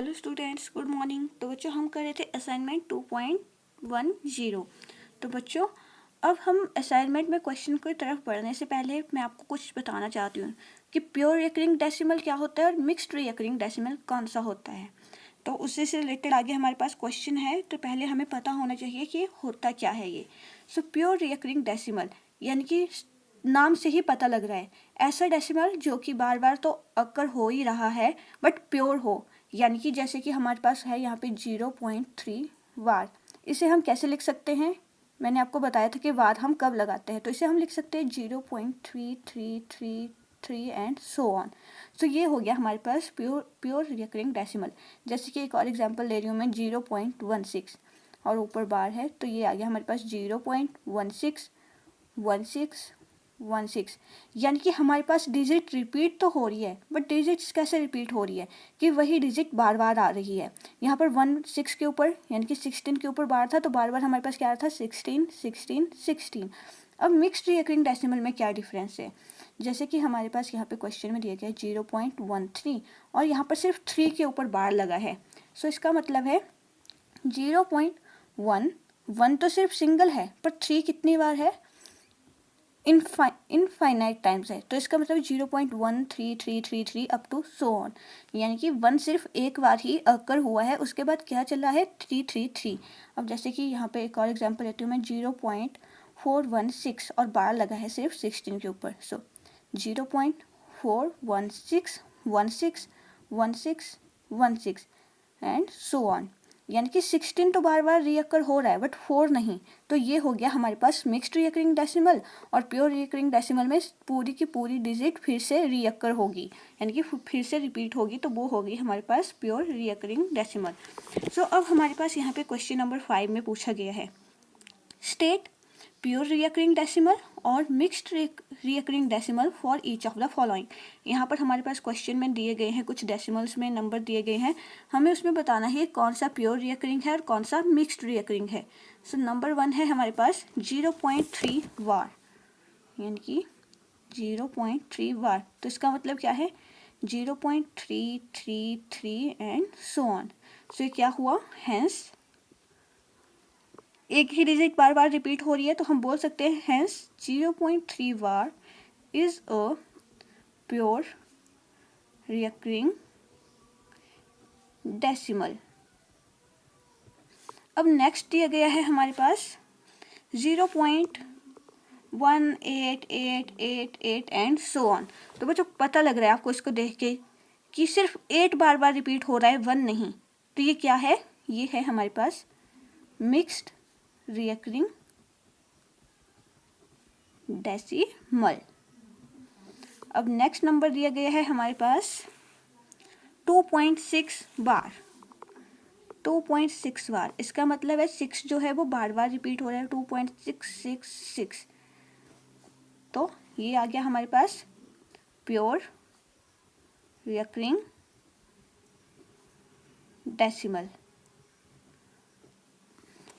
Hello students, good morning. तो बच्चों हम कर रहे थे असाइनमेंट 2.10। तो बच्चों अब हम असाइनमेंट में क्वेश्चन की तरफ बढ़ने से पहले मैं आपको कुछ बताना चाहती हूँ कि प्योर रिकरिंग डेसिमल क्या होता है और मिक्स्ड रिकरिंग डेसिमल कौन सा होता है। तो उससे से रिलेटेड आगे हमारे पास क्वेश्चन है, तो पहले हमें पता होना चाहिए कि होता क्या है ये। सो प्योर रिकरिंग डेसिमल यानी कि नाम से ही पता लग रहा है ऐसा डेसिमल जो कि बार बार तो अक्कर हो ही रहा है बट प्योर हो, यानी कि जैसे कि हमारे पास है यहाँ पे 0.3 वार। इसे हम कैसे लिख सकते हैं? मैंने आपको बताया था कि वार हम कब लगाते हैं, तो इसे हम लिख सकते हैं 0.3333 एंड सो ऑन। सो ये हो गया हमारे पास प्योर रिकरिंग डेसिमल। जैसे कि एक और एग्जांपल ले रही हूँ मैं 0.16 और ऊपर बार है, तो ये आ गया हमारे पास 0.161616, यानी कि हमारे पास डिजिट रिपीट तो हो रही है बट डिजिट्स कैसे रिपीट हो रही है कि वही डिजिट बार बार आ रही है। यहाँ पर 16 के ऊपर यानी कि 16 के ऊपर बार था, तो बार बार हमारे पास क्या आ रहा था 16 16 16। अब मिक्स्ड रिकरिंग डेसिमल में क्या डिफरेंस है? जैसे कि हमारे पास यहाँ पे क्वेश्चन में दिया गया है 0.13 और यहाँ पर सिर्फ 3 के ऊपर बार लगा है। सो इसका मतलब है 0.1 तो सिर्फ सिंगल है पर 3 कितनी बार है? इनफाइनाइट टाइम्स है। तो इसका मतलब 0.1333 अप टू सो ऑन, यानी कि 1 सिर्फ एक बार ही अकर हुआ है, उसके बाद क्या चल रहा है 333। अब जैसे कि यहाँ पे एक और एग्जांपल लेती हूँ मैं 0.416 और बार लगा है सिर्फ 16 के ऊपर। सो 0.416161616 एंड सो ऑन, यानी कि 16 तो बार बार रीअकर हो रहा है बट 4 नहीं। तो ये हो गया हमारे पास मिक्स्ड रिकरिंग डेसिमल। और प्योर रिकरिंग डेसिमल में पूरी की पूरी डिजिट फिर से रीअकर होगी, यानी कि फिर से रिपीट होगी, तो वो होगी हमारे पास प्योर रिकरिंग डेसिमल। सो अब हमारे पास यहाँ पे क्वेश्चन नंबर 5 में पूछा गया है, स्टेट प्योर रिकरिंग डेसिमल और mixed recurring decimal for each of the following. यहाँ पर हमारे पास क्वेश्चन में दिए गए हैं कुछ डेसिमल्स में नंबर दिए गए हैं, हमें उसमें बताना है कौन सा प्योर रिकरिंग है और कौन सा मिक्स्ड रिकरिंग है। सो नंबर 1 है हमारे पास 0.3 वार, यानी कि 0.3 वार। तो इसका मतलब क्या है 0.333 एंड सो ऑन। सो ये क्या हुआ, हैंस एक ही डिजिट बार बार रिपीट हो रही है, तो हम बोल सकते हैं hence 0.3 bar is a pure recurring decimal. अब नेक्स्ट दिया गया है हमारे पास 0.1888 एंड सो ऑन। तो बच्चों पता लग रहा है आपको इसको देख के कि सिर्फ 8 बार बार रिपीट हो रहा है, 1 नहीं। तो ये क्या है? ये है हमारे पास मिक्स्ड रिकरिंग डेसिमल। अब नेक्स्ट नंबर दिया गया है हमारे पास 2.6 बार। 2.6 बार इसका मतलब है 6 जो है वो बार बार रिपीट हो रहा है, 2.666। तो ये आ गया हमारे पास प्योर रिकरिंग डेसिमल।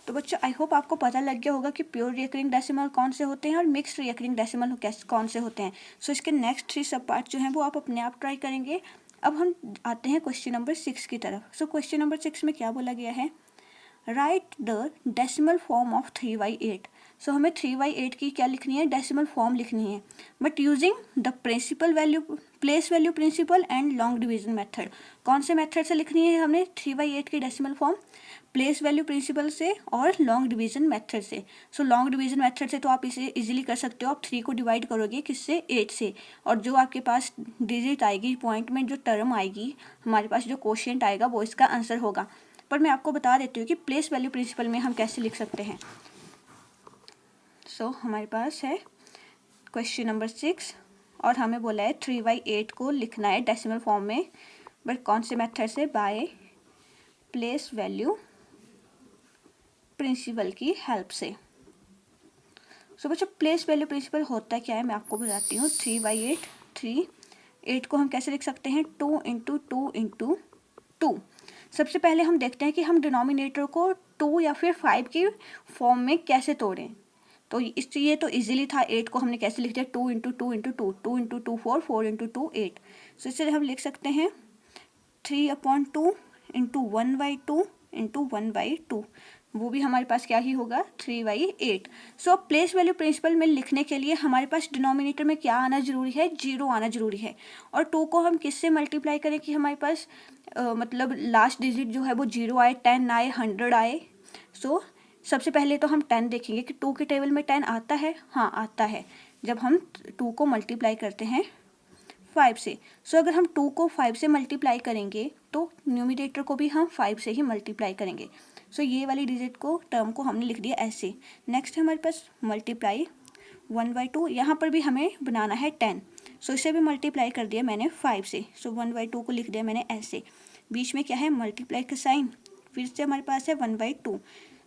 तो बच्चों आई होप आपको पता लग गया होगा कि प्योर रिकरिंग डेसिमल कौन से होते हैं और मिक्स्ड रिकरिंग डेसिमल कौन से होते हैं। सो इसके नेक्स्ट 3 सब पार्ट जो हैं वो आप अपने आप ट्राई करेंगे। अब हम आते हैं क्वेश्चन नंबर 6 की तरफ। सो क्वेश्चन नंबर 6 में क्या बोला गया है, right the decimal form of 3/8। सो हमें 3/8 की क्या लिखनी है, डेसिमल फॉर्म लिखनी है, but using the principle value place value principle and long division method. कौन से मेथड से लिखनी है हमें 3/8 की decimal form? Place value principle से और लॉन्ग डिवीजन मेथड से। सो लॉन्ग डिवीजन मेथड से तो आप इसे इजीली कर सकते हो, आप 3 को डिवाइड करोगे किससे, 8 से, और जो आपके पास डिजिट आएगी, पॉइंट में जो टर्म आएगी, हमारे पास जो क्वोशिएंट आएगा वो इसका आंसर होगा। पर मैं आपको बता देती हूँ कि प्लेस वैल्यू प्रिंसिपल में हम कैसे लिख सकते हैं। सो हमारे पास है क्वेश्चन नंबर 6 और हमें बोला है 3/8 को लिखना है डेसिमल फॉर्म में, बट कौन से मेथड से, बाय प्लेस वैल्यू प्रिंसिपल की हेल्प से। सो बच्चों प्लेस वैल्यू प्रिंसिपल होता क्या है मैं आपको बताती हूँ। 3/8 8 को हम कैसे लिख सकते हैं, 2 इंटू 2 इंटू 2। सबसे पहले हम देखते हैं कि हम डिनोमिनेटर को 2 या फिर 5 की फॉर्म में कैसे तोड़ें। तो ये तो इजीली था, 8 को हमने कैसे लिख दिया, 2 इंटू 2 इंटू 2, 2 इंटू 2 4, 4 इंटू 2 8। सो इससे हम लिख सकते हैं 3/2 इंटू 1/2 इंटू 1/2, वो भी हमारे पास क्या ही होगा 3/8। सो प्लेस वैल्यू प्रिंसिपल में लिखने के लिए हमारे पास डिनोमिनेटर में क्या आना जरूरी है, 0 आना जरूरी है। और 2 को हम किससे मल्टीप्लाई करें कि हमारे पास मतलब लास्ट डिजिट जो है वो 0 आए, 10 आए, 100 आए। सो सबसे पहले तो हम 10 देखेंगे कि 2 के टेबल में 10 आता है, हाँ आता है, जब हम 2 को मल्टीप्लाई करते हैं 5 से। सो अगर हम 2 को 5 से मल्टीप्लाई करेंगे तो न्यूमिनेटर को भी हम 5 से ही मल्टीप्लाई करेंगे। सो ये वाली डिजिट को, टर्म को हमने लिख दिया ऐसे। नेक्स्ट हमारे पास मल्टीप्लाई 1/2, यहाँ पर भी हमें बनाना है 10। सो इसे भी मल्टीप्लाई कर दिया मैंने 5 से। सो 1/2 को लिख दिया मैंने ऐसे। बीच में क्या है, मल्टीप्लाई का साइन, फिर से हमारे पास है 1/2।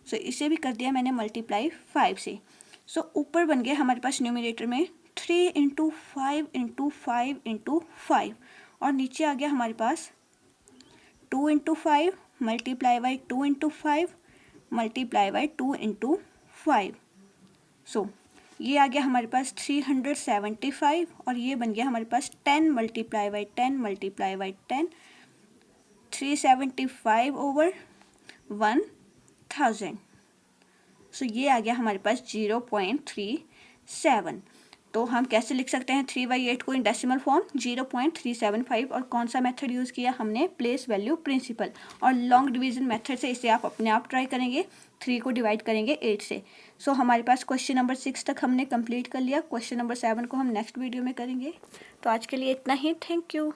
सो इसे भी कर दिया मैंने मल्टीप्लाई 5 से। सो ऊपर बन गया हमारे पास न्यूमिनेटर में 3 इंटू 5 इंटू 5 इंटू 5, और नीचे आ गया हमारे पास 2 into 5 multiply by 2 into 5 multiply by 2 into 5। सो ये आ गया हमारे पास 375, और ये बन गया हमारे पास 10 multiply by 10 multiply by 10, 375 over 1000। सो ये आ गया हमारे पास 0.37। तो हम कैसे लिख सकते हैं 3/8 को इन डेसिमल फॉर्म, 0.375। और कौन सा मेथड यूज़ किया हमने, प्लेस वैल्यू प्रिंसिपल। और लॉन्ग डिवीजन मेथड से इसे आप अपने आप ट्राई करेंगे, 3 को डिवाइड करेंगे 8 से। सो हमारे पास क्वेश्चन नंबर 6 तक हमने कंप्लीट कर लिया। क्वेश्चन नंबर 7 को हम नेक्स्ट वीडियो में करेंगे। तो आज के लिए इतना ही, थैंक यू।